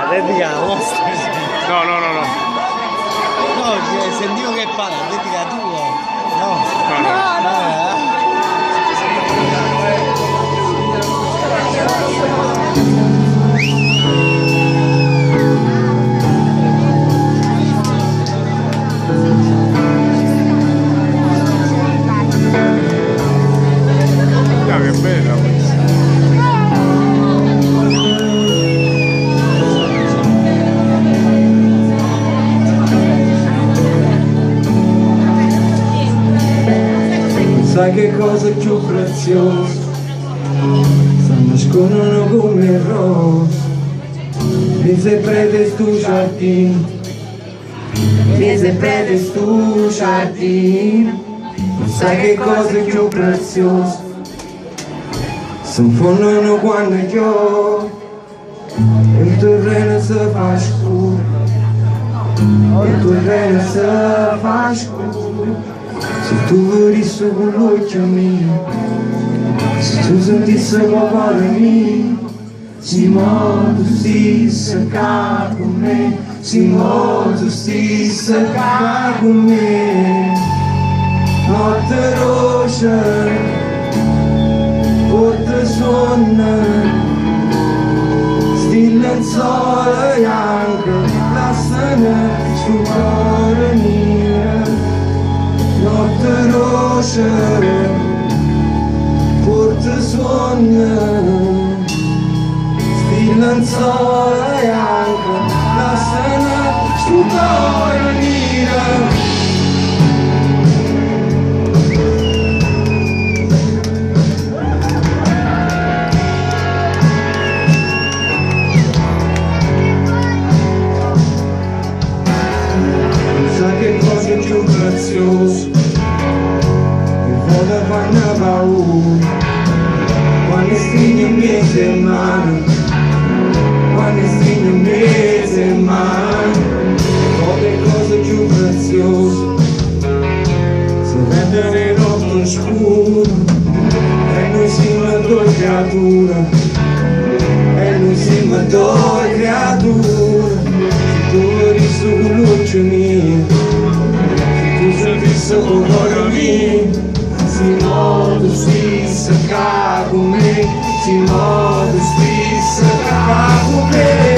Atletica vostra. No, no, no, no. No, sentivo che parla, atletica tua. No. No, no. Che bella questa. Sai che cosa è più prezioso? Si nascondono come rose, mi se prete stu giardino, mi se prete stu giardino. Sai che cosa è più prezioso? Si infondono quando io il terreno si fa scuro, il terreno si fa scuro. Se tu vedessi con l'occhio mio, se tu sentissi la parola mia, Simone tu stessi qua con me, Simone tu stessi qua con me. Notte rossa Porta sonno, sti lenzuola bianche, lasciano su cuore mio. Notte rossa, porta sonno, sti lenzuola bianche, lasciano su cuore mio. Che cosa è più prezioso che vuole fare una paura quando stringe in mezzo in mano, quando stringe in mezzo in mano. Che cosa è più prezioso se prendere l'occhio scuro e noi siamo due creature, e noi siamo due creature. Se tu vedessi con l'occhio mio, con l'oro mio, Simone tu stessi qua con me, Simone tu stessi qua con me.